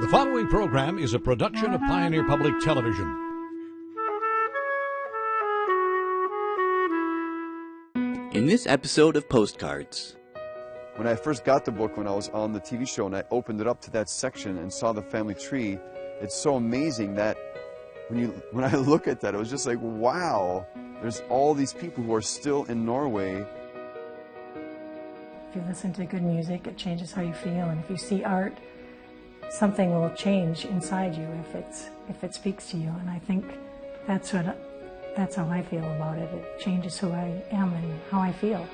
The following program is a production of Pioneer Public Television. In this episode of Postcards. When I first got the book, when I was on the TV show and I opened it up to that section and saw the family tree, it's so amazing that when I look at that, it was just like, wow, there's all these people who are still in Norway. If you listen to good music, it changes how you feel, and if you see art, something will change inside you if it speaks to you. And I think that's how I feel about it. It changes who I am and how I feel.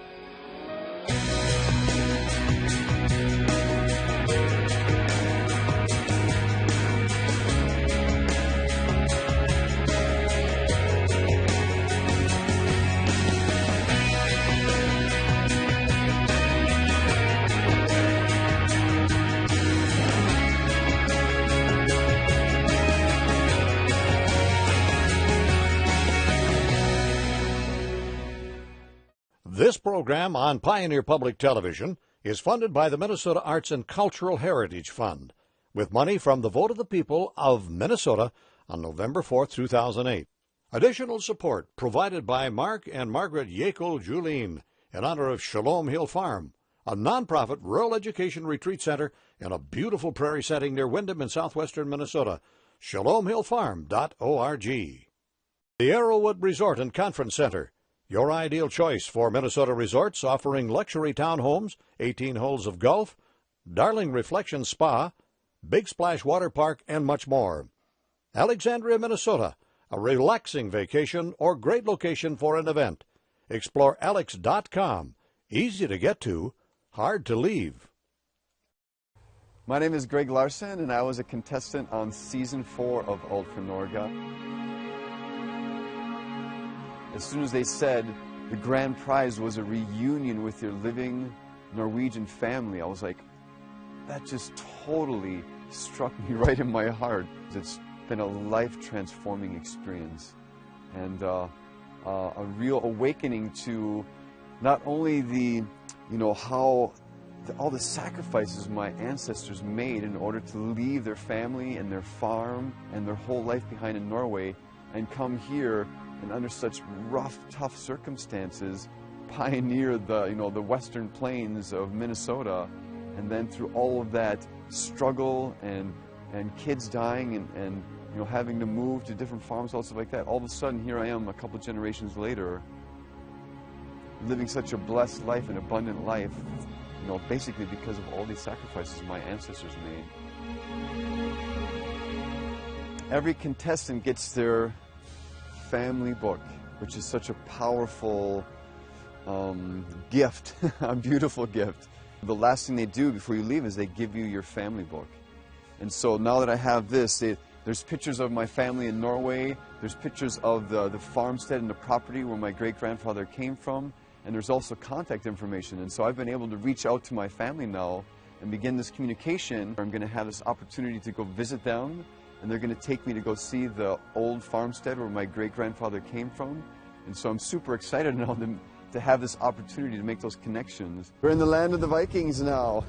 This program on Pioneer Public Television is funded by the Minnesota Arts and Cultural Heritage Fund, with money from the vote of the people of Minnesota on November 4, 2008. Additional support provided by Mark and Margaret Yekel Julien in honor of Shalom Hill Farm, a nonprofit rural education retreat center in a beautiful prairie setting near Windham in southwestern Minnesota. ShalomHillFarm.org. The Arrowwood Resort and Conference Center, your ideal choice for Minnesota resorts offering luxury townhomes, 18 holes of golf, Darling Reflection Spa, Big Splash Water Park, and much more. Alexandria, Minnesota, a relaxing vacation or great location for an event. Explore alex.com. Easy to get to, hard to leave. My name is Greg Larson, and I was a contestant on Season 4 of Alt for Norge. As soon as they said the grand prize was a reunion with your living Norwegian family, I was like, that just totally struck me right in my heart. It's been a life-transforming experience and a real awakening to not only all the sacrifices my ancestors made in order to leave their family and their farm and their whole life behind in Norway and come here and under such rough, tough circumstances, pioneer the western plains of Minnesota, and then through all of that struggle and kids dying and having to move to different farms, all stuff like that. All of a sudden, here I am a couple generations later, living such a blessed life, an abundant life, basically because of all these sacrifices my ancestors made. Every contestant gets their family book, which is such a powerful gift, a beautiful gift. The last thing they do before you leave is they give you your family book. And so now that I have this, there's pictures of my family in Norway, there's pictures of the farmstead and the property where my great-grandfather came from, and there's also contact information. And so I've been able to reach out to my family now and begin this communication. I'm going to have this opportunity to go visit them, and they're going to take me to go see the old farmstead where my great-grandfather came from. And so I'm super excited now to have this opportunity to make those connections. We're in the land of the Vikings now.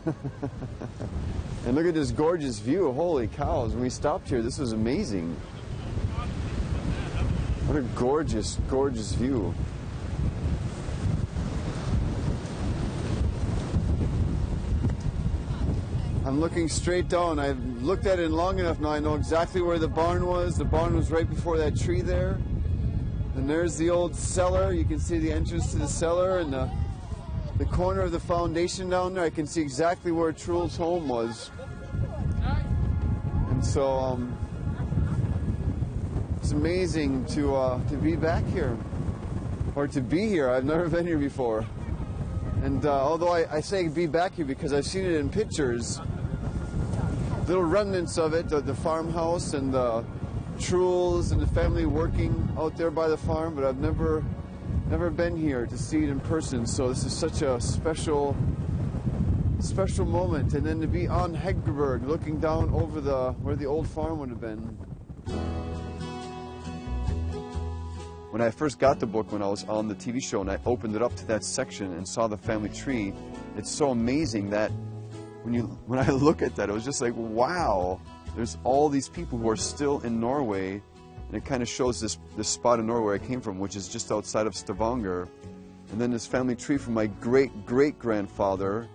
And look at this gorgeous view. Holy cows, when we stopped here, this was amazing. What a gorgeous, gorgeous view. I'm looking straight down. I've looked at it long enough now. I know exactly where the barn was. The barn was right before that tree there. And there's the old cellar. You can see the entrance to the cellar and the corner of the foundation down there. I can see exactly where Truls' home was. And so it's amazing to be back here, or to be here. I've never been here before. And although I say be back here because I've seen it in pictures, little remnants of it, the farmhouse and the Truls and the family working out there by the farm, but I've never been here to see it in person. So this is such a special moment. And then to be on Heggeberg, looking down over where the old farm would have been. When I first got the book, when I was on the TV show and I opened it up to that section and saw the family tree, it's so amazing that when I look at that, it was just like, wow, there's all these people who are still in Norway, and it kind of shows this spot in Norway where I came from, which is just outside of Stavanger. And then this family tree from my great-great-grandfather,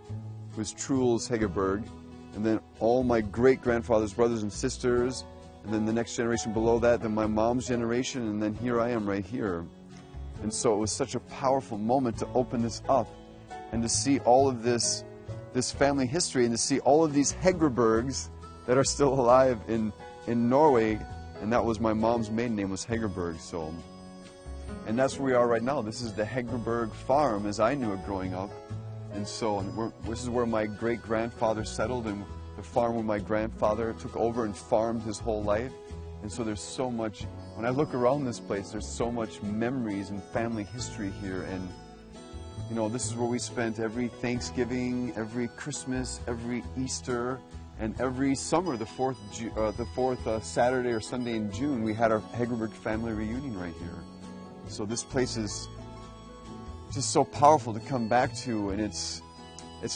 who was Truls Hegerberg, and then all my great-grandfather's brothers and sisters, and then the next generation below that, then my mom's generation, and then here I am right here. And so it was such a powerful moment to open this up and to see all of this family history and to see all of these Hegerbergs that are still alive in Norway. And that was my mom's maiden name, was Hegerberg. So, and that's where we are right now. This is the Hegerberg farm as I knew it growing up. And so this is where my great-grandfather settled, and the farm where my grandfather took over and farmed his whole life. And so there's so much, when I look around this place, there's so much memories and family history here. And you know, this is where we spent every Thanksgiving, every Christmas, every Easter, and every summer, the fourth Saturday or Sunday in June, we had our Hegerberg family reunion right here. So this place is just so powerful to come back to, and it's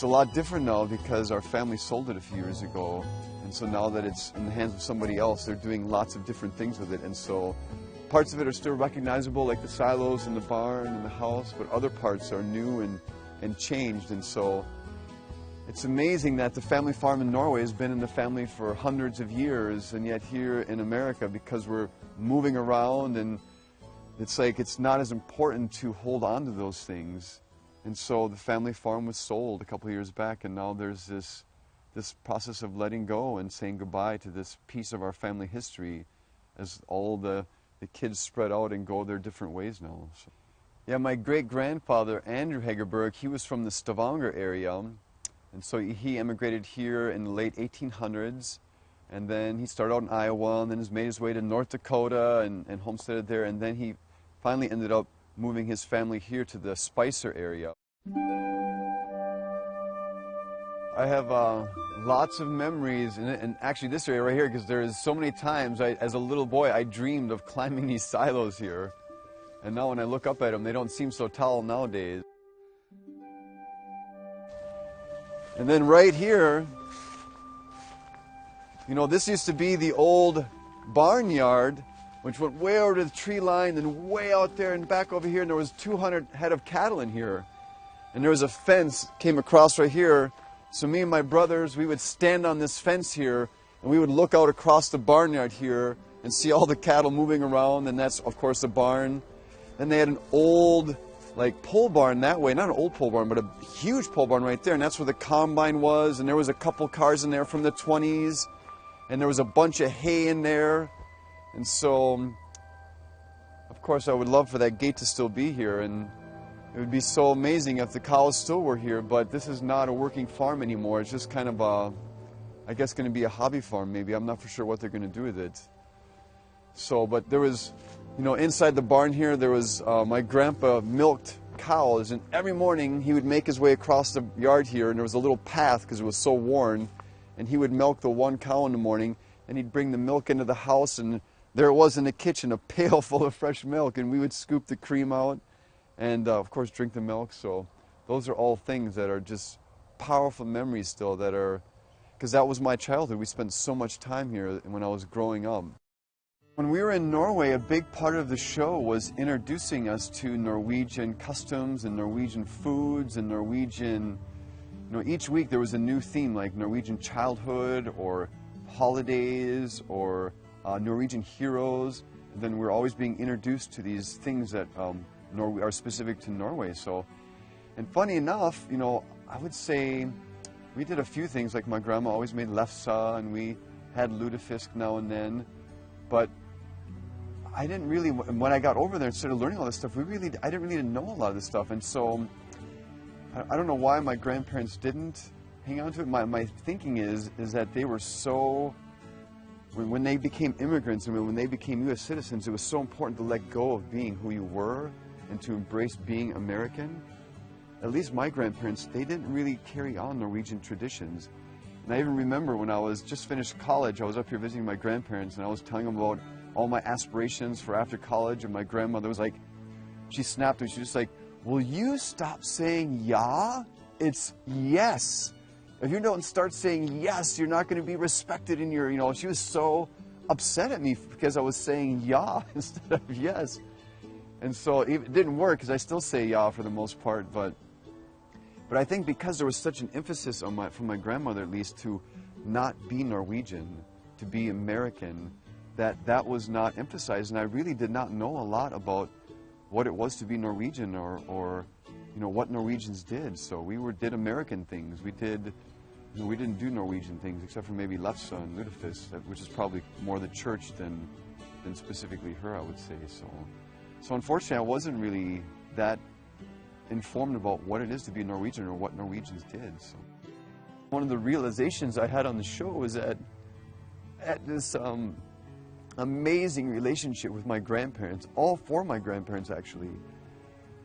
a lot different now because our family sold it a few years ago, and so now that it's in the hands of somebody else, they're doing lots of different things with it. And so parts of it are still recognizable, like the silos and the barn and the house, but other parts are new and changed. And so it's amazing that the family farm in Norway has been in the family for hundreds of years, and yet here in America, because we're moving around, and it's like it's not as important to hold on to those things. And so the family farm was sold a couple of years back, and now there's this process of letting go and saying goodbye to this piece of our family history as all the kids spread out and go their different ways now. So, yeah, my great-grandfather, Andrew Hegerberg, he was from the Stavanger area, and so he emigrated here in the late 1800s, and then he started out in Iowa, and then has made his way to North Dakota and homesteaded there, and then he finally ended up moving his family here to the Spicer area. I have lots of memories, and actually this area right here, because there is so many times, as a little boy, I dreamed of climbing these silos here. And now when I look up at them, they don't seem so tall nowadays. And then right here, you know, this used to be the old barnyard, which went way over to the tree line, and way out there and back over here, and there was 200 head of cattle in here. And there was a fence came across right here. So me and my brothers, we would stand on this fence here, and we would look out across the barnyard here and see all the cattle moving around, and that's, of course, the barn. Then they had an old, like, pole barn that way. Not an old pole barn, but a huge pole barn right there, and that's where the combine was, and there was a couple cars in there from the 20s, and there was a bunch of hay in there. And so, of course, I would love for that gate to still be here, and it would be so amazing if the cows still were here, but this is not a working farm anymore. It's just kind of a, I guess, going to be a hobby farm maybe. I'm not for sure what they're going to do with it. So, but there was, you know, inside the barn here, there was, my grandpa milked cows, and every morning he would make his way across the yard here, and there was a little path because it was so worn, and he would milk the one cow in the morning, and he'd bring the milk into the house, and there it was in the kitchen, a pail full of fresh milk, and we would scoop the cream out and, of course, drink the milk. So those are all things that are just powerful memories still that are, because that was my childhood. We spent so much time here when I was growing up. When we were in Norway, a big part of the show was introducing us to Norwegian customs and Norwegian foods and Norwegian, you know, each week there was a new theme, like Norwegian childhood or holidays or Norwegian heroes. And then we're always being introduced to these things that are specific to Norway. So, and funny enough, you know, I would say we did a few things, like my grandma always made lefse, and we had lutefisk now and then, but I didn't really, when I got over there and started learning all this stuff, I didn't really know a lot of this stuff. And so I don't know why my grandparents didn't hang on to it. My thinking is that they were so, when they became immigrants and when they became U.S. citizens, it was so important to let go of being who you were and to embrace being American. At least my grandparents, they didn't really carry on Norwegian traditions. And I even remember when I was just finished college, I was up here visiting my grandparents, and I was telling them about all my aspirations for after college, and my grandmother was like, she snapped at me, she was just like, will you stop saying yeah? It's yes. If you don't start saying yes, you're not going to be respected in your, she was so upset at me because I was saying yeah instead of yes. And so it didn't work because I still say yeah for the most part, but I think because there was such an emphasis on from my grandmother at least, to not be Norwegian, to be American, that was not emphasized, and I really did not know a lot about what it was to be Norwegian or what Norwegians did. So we did American things. We didn't do Norwegian things except for maybe Lefse and Lutefisk, which is probably more the church than specifically her, I would say. So unfortunately, I wasn't really that informed about what it is to be Norwegian or what Norwegians did. So one of the realizations I had on the show was that I had this amazing relationship with my grandparents, all four of my grandparents actually.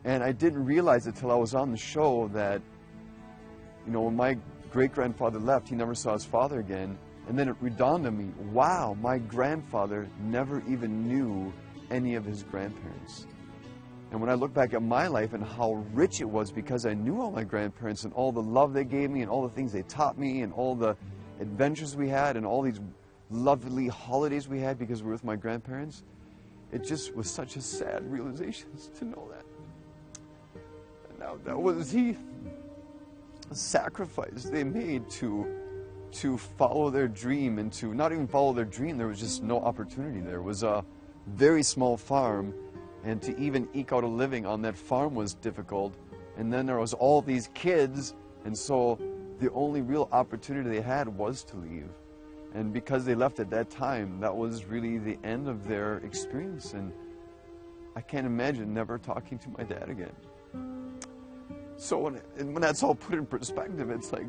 And I didn't realize it till I was on the show that, when my great-grandfather left, he never saw his father again. And then it dawned on me, wow, my grandfather never even knew any of his grandparents. And when I look back at my life and how rich it was because I knew all my grandparents and all the love they gave me and all the things they taught me and all the adventures we had and all these lovely holidays we had because we were with my grandparents, it just was such a sad realization to know that. And now that was the sacrifice they made to follow their dream, and to not even follow their dream, there was just no opportunity there. It was a very small farm, and to even eke out a living on that farm was difficult. And then there was all these kids, and so the only real opportunity they had was to leave. And because they left at that time, that was really the end of their experience. And I can't imagine never talking to my dad again. So when that's all put in perspective, it's like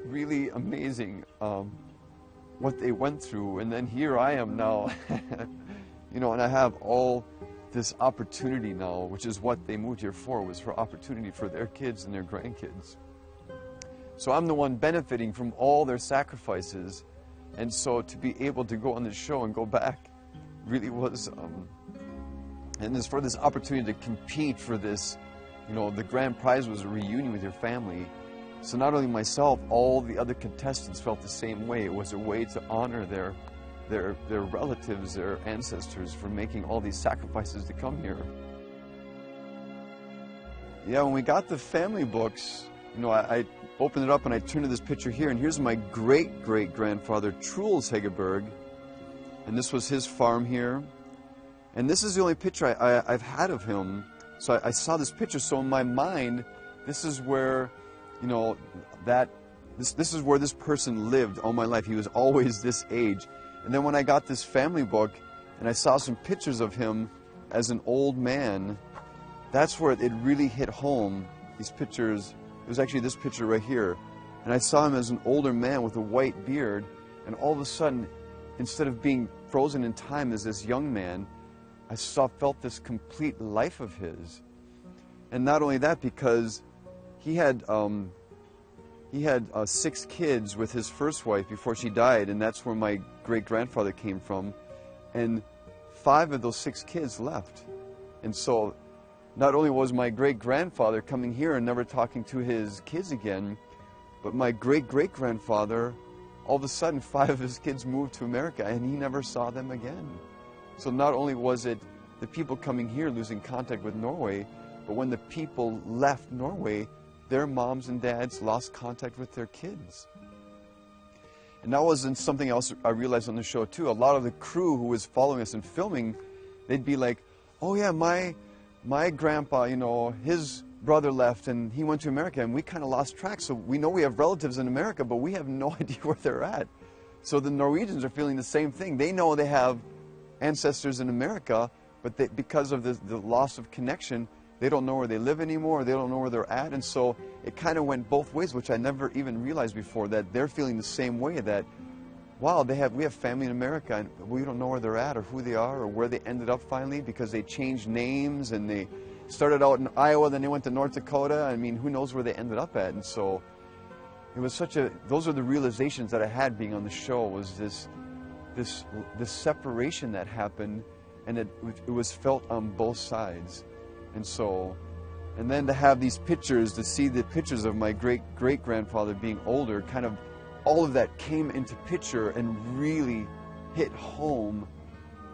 really amazing what they went through. And then here I am now, and I have all this opportunity now, which is what they moved here for, was for opportunity for their kids and their grandkids. So I'm the one benefiting from all their sacrifices. And so to be able to go on this show and go back really was, and for this opportunity to compete for this, the grand prize was a reunion with your family. So not only myself, all the other contestants felt the same way. It was a way to honor their relatives, their ancestors, for making all these sacrifices to come here. Yeah, when we got the family books, I opened it up and I turned to this picture here, and here's my great-great-grandfather, Truls Hegerberg, and this was his farm here. And this is the only picture I've had of him. So I saw this picture, so in my mind, this is where, this is where this person lived all my life. He was always this age. And then when I got this family book and I saw some pictures of him as an old man, that's where it really hit home, these pictures. It was actually this picture right here. And I saw him as an older man with a white beard, and all of a sudden, instead of being frozen in time as this young man, I felt this complete life of his. And not only that, because he had 6 kids with his first wife before she died, and that's where my great-grandfather came from. And 5 of those 6 kids left. And so not only was my great-grandfather coming here and never talking to his kids again, but my great-great-grandfather, all of a sudden 5 of his kids moved to America and he never saw them again. So not only was it the people coming here losing contact with Norway, but when the people left Norway, their moms and dads lost contact with their kids. And that wasn't something else I realized on the show too. A lot of the crew who was following us and filming, they'd be like, oh yeah, my grandpa, his brother left and he went to America, and we kind of lost track. So we know we have relatives in America, but we have no idea where they're at. So the Norwegians are feeling the same thing. They know they have ancestors in America, but because of the loss of connection, they don't know where they live anymore, they don't know where they're at. And so it kind of went both ways, which I never even realized before, that they're feeling the same way, that, wow, we have family in America and we don't know where they're at or who they are or where they ended up finally, because they changed names and they started out in Iowa, then they went to North Dakota. I mean, who knows where they ended up at. And so it was those are the realizations that I had being on the show, was this separation that happened, and it was felt on both sides. And so And then to have these pictures, to see the pictures of my great-great-grandfather being older, kind of all of that came into picture and really hit home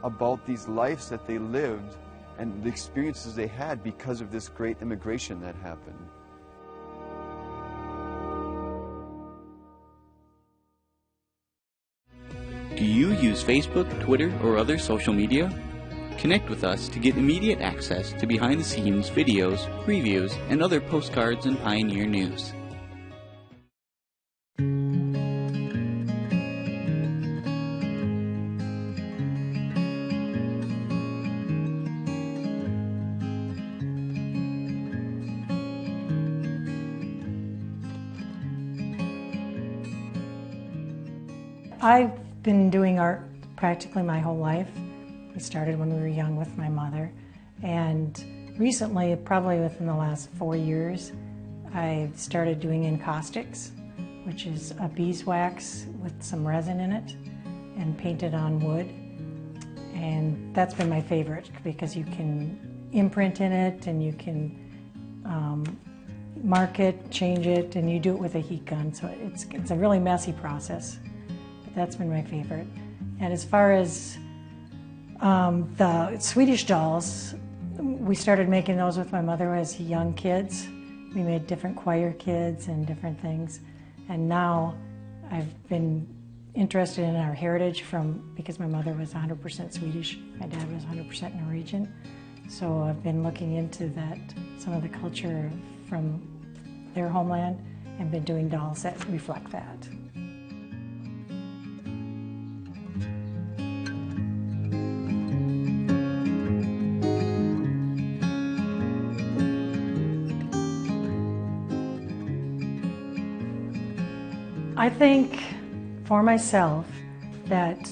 about these lives that they lived and the experiences they had because of this great immigration that happened. Do you use Facebook, Twitter, or other social media? Connect with us to get immediate access to behind-the-scenes videos, previews, and other postcards and Pioneer news. I've been doing art practically my whole life. We started when we were young with my mother, and recently, probably within the last 4 years, I started doing encaustics, which is a beeswax with some resin in it and painted on wood. And that's been my favorite because you can imprint in it and you can mark it, change it, and you do it with a heat gun. So it's a really messy process, but that's been my favorite. And as far as the Swedish dolls, we started making those with my mother as young kids. We made different choir kids and different things. And now I've been interested in our heritage because my mother was 100% Swedish, my dad was 100% Norwegian. So I've been looking into that, some of the culture from their homeland, and been doing dolls that reflect that. I think for myself that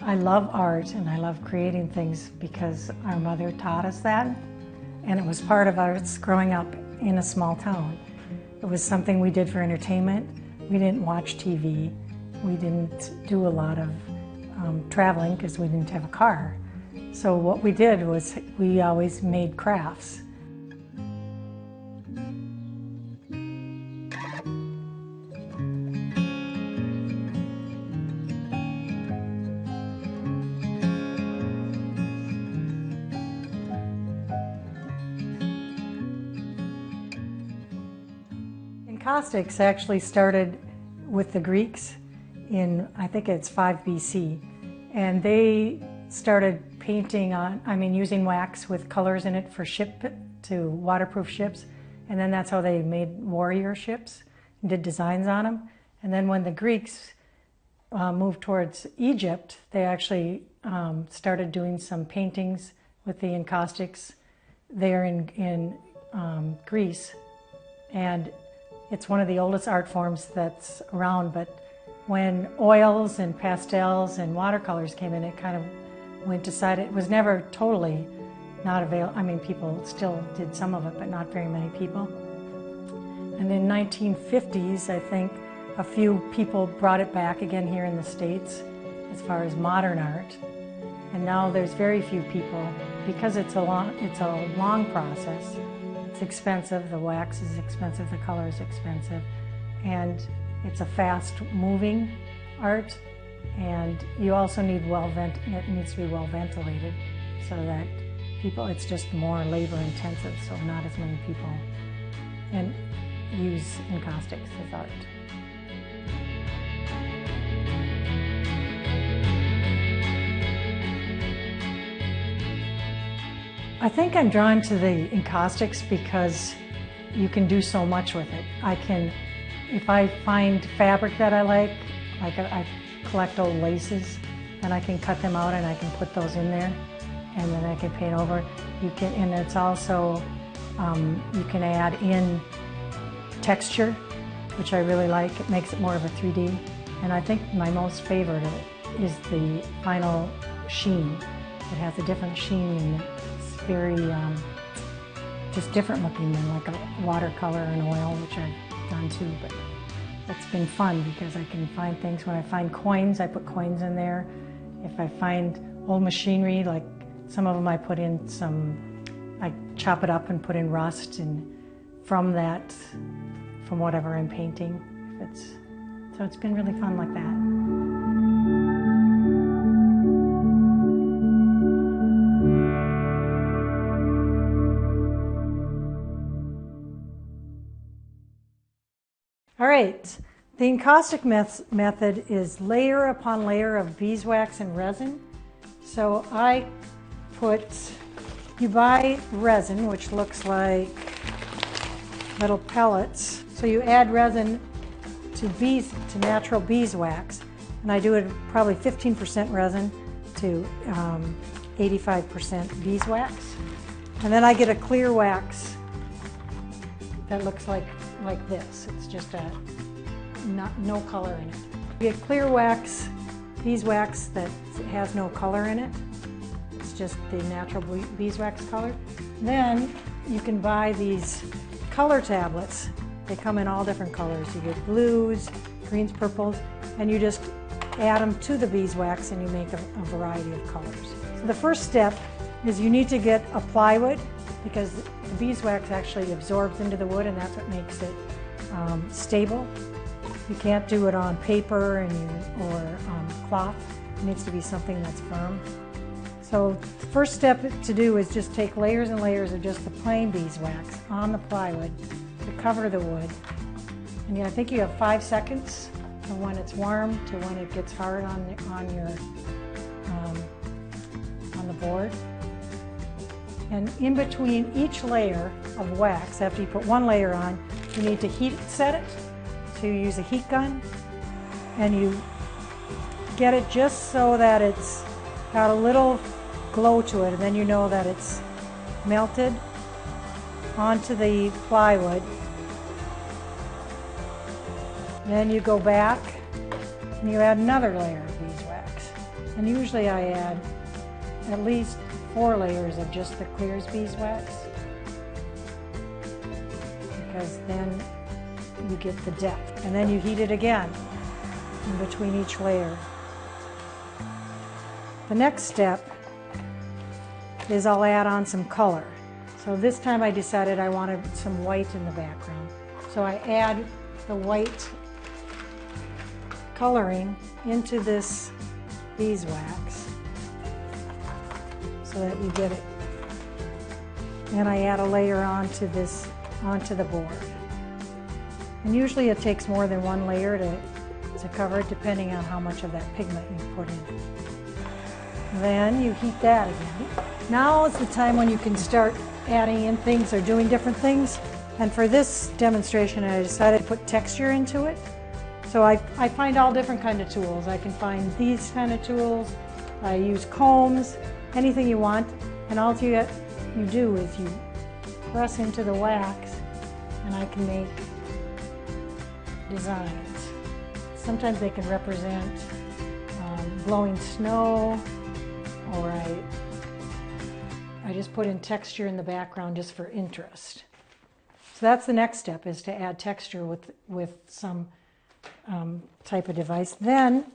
I love art and I love creating things because our mother taught us that, and it was part of us growing up in a small town. It was something we did for entertainment. We didn't watch TV. We didn't do a lot of traveling because we didn't have a car. So what we did was we always made crafts. Encaustics actually started with the Greeks in, I think it's 5 BC, and they started painting using wax with colors in it to waterproof ships, and then that's how they made warrior ships and did designs on them. And then when the Greeks moved towards Egypt, they actually started doing some paintings with the encaustics there in Greece, and it's one of the oldest art forms that's around, but when oils and pastels and watercolors came in, it kind of went aside. It was never totally not available. I mean, people still did some of it, but not very many people. And in 1950s, I think a few people brought it back again here in the States as far as modern art. And now there's very few people because it's a long process. It's expensive, the wax is expensive, the color is expensive, and it's a fast-moving art, and you also need it needs to be well ventilated so that it's just more labor intensive, so not as many people use encaustics as art. I think I'm drawn to the encaustics because you can do so much with it. If I find fabric that I like I collect old laces, and I can cut them out and I can put those in there, and then I can paint over. And it's also, you can add in texture, which I really like. It makes it more of a 3D. And I think my most favorite is the final sheen. It has a different sheen in it. Very just different looking than like a watercolor and oil, which I've done too, but it's been fun because I can find things. When I find coins, I put coins in there. If I find old machinery, like some of them I put in some I chop it up and put in rust, and from whatever I'm painting. So it's been really fun like that. All right, the encaustic method is layer upon layer of beeswax and resin. So you buy resin, which looks like little pellets. So you add resin to natural beeswax, and I do it probably 15% resin to 85% beeswax. And then I get a clear wax that looks like this. It's just no color in it. You get clear wax, beeswax that has no color in it. It's just the natural beeswax color. Then you can buy these color tablets. They come in all different colors. You get blues, greens, purples, and you just add them to the beeswax and you make a variety of colors. So the first step is you need to get a plywood, because the beeswax actually absorbs into the wood, and that's what makes it stable. You can't do it on paper or cloth. It needs to be something that's firm. So the first step to do is just take layers and layers of just the plain beeswax on the plywood to cover the wood. And I think you have 5 seconds from when it's warm to when it gets hard on the board. And in between each layer of wax, after you put one layer on, you need to heat set it. So you use a heat gun, and you get it just so that it's got a little glow to it, and then you know that it's melted onto the plywood. Then you go back and you add another layer of beeswax. And usually I add at least 4 layers of just the clears beeswax, because then you get the depth. And then you heat it again in between each layer. The next step is I'll add on some color. So this time I decided I wanted some white in the background. So I add the white coloring into this beeswax so that you get it. And I add a layer onto the board. And usually it takes more than 1 layer to cover it, depending on how much of that pigment you put in. Then you heat that again. Now is the time when you can start adding in things or doing different things. And for this demonstration, I decided to put texture into it. So I find all different kinds of tools. I can find these kind of tools. I use combs, anything you want. And all you do is you press into the wax, and I can make designs. Sometimes they can represent blowing snow, or I just put in texture in the background just for interest. So that's the next step, is to add texture with some type of device. Then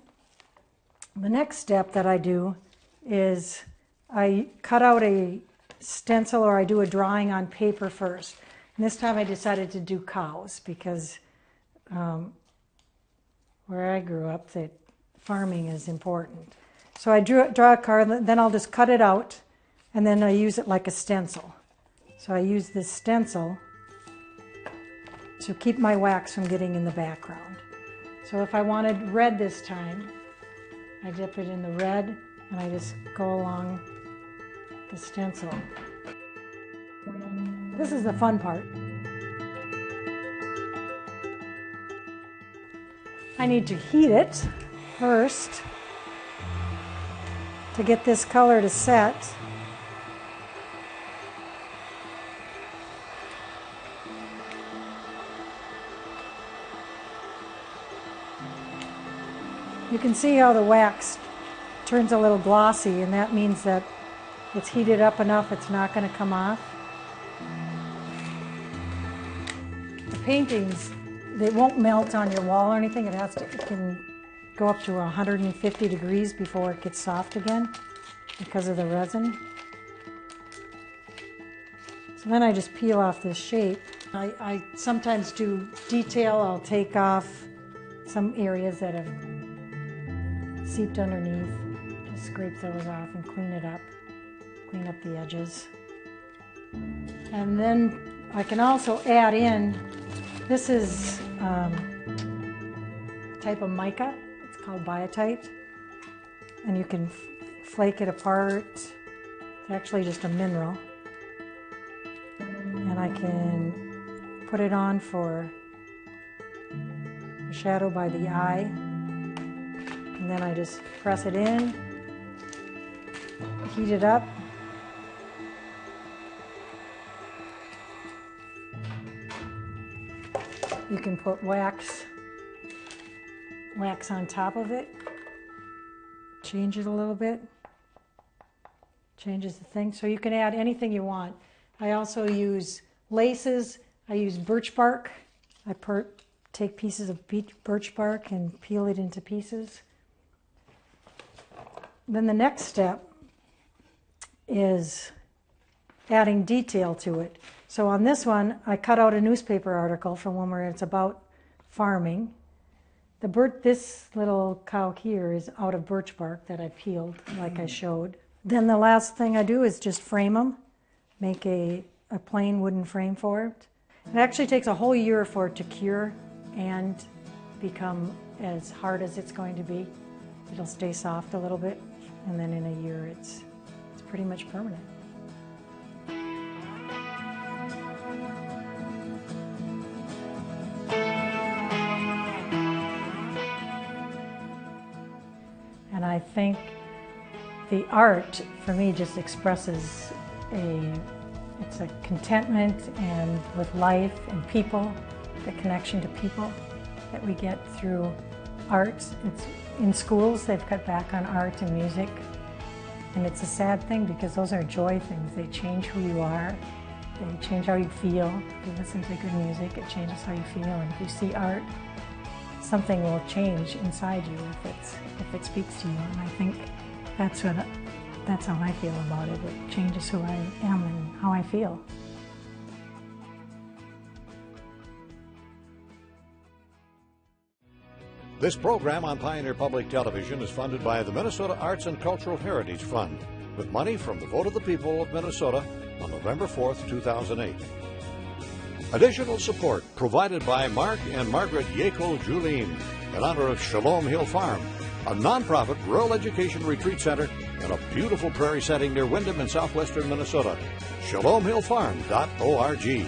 the next step that I do is I cut out a stencil, or I do a drawing on paper first. And this time I decided to do cows, because where I grew up, that farming is important. So I draw a card, then I'll just cut it out, and then I use it like a stencil. So I use this stencil to keep my wax from getting in the background. So if I wanted red this time, I dip it in the red, and I just go along the stencil. This is the fun part. I need to heat it first to get this color to set. You can see how the wax turns a little glossy, and that means that it's heated up enough it's not going to come off. The paintings, they won't melt on your wall or anything. It can go up to 150 degrees before it gets soft again because of the resin. And then I just peel off this shape. I sometimes do detail. I'll take off some areas that have seeped underneath. Just scrape those off and clean it up. Clean up the edges. And then I can also add in, this is a type of mica. It's called biotite. And you can flake it apart. It's actually just a mineral. And I can put it on for a shadow by the eye. And then I just press it in, heat it up. You can put wax on top of it, change it a little bit, changes the thing. So you can add anything you want. I also use laces. I use birch bark. I take pieces of birch bark and peel it into pieces. Then the next step is adding detail to it. So on this one, I cut out a newspaper article from one where it's about farming. This little cow here is out of birch bark that I peeled, like I showed. Then the last thing I do is just frame them, make a plain wooden frame for it. It actually takes a whole year for it to cure and become as hard as it's going to be. It'll stay soft a little bit, and then in a year it's pretty much permanent. And I think the art, for me, just expresses it's a contentment and with life and people, the connection to people that we get through art. It's in schools, they've cut back on art and music. And it's a sad thing because those are joy things. They change who you are. They change how you feel. If you listen to good music, it changes how you feel. And if you see art, something will change inside you if it speaks to you. And I think that's how I feel about it. It changes who I am and how I feel. This program on Pioneer Public Television is funded by the Minnesota Arts and Cultural Heritage Fund, with money from the vote of the people of Minnesota on November 4th, 2008. Additional support provided by Mark and Margaret Yackel-Julien in honor of Shalom Hill Farm, a nonprofit rural education retreat center in a beautiful prairie setting near Windham in southwestern Minnesota. ShalomHillFarm.org.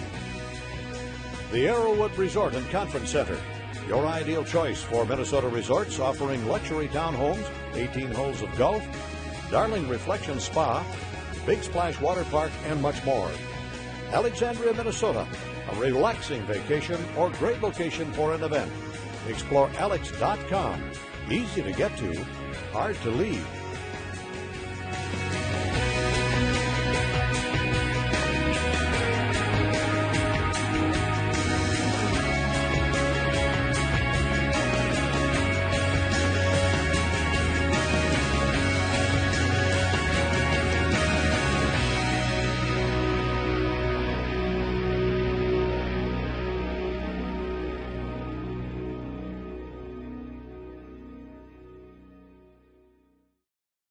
The Arrowwood Resort and Conference Center, your ideal choice for Minnesota resorts offering luxury townhomes, 18 holes of golf, Darling Reflection Spa, Big Splash Water Park, and much more. Alexandria, Minnesota, a relaxing vacation or great location for an event. Explore Alex.com. Easy to get to, hard to leave.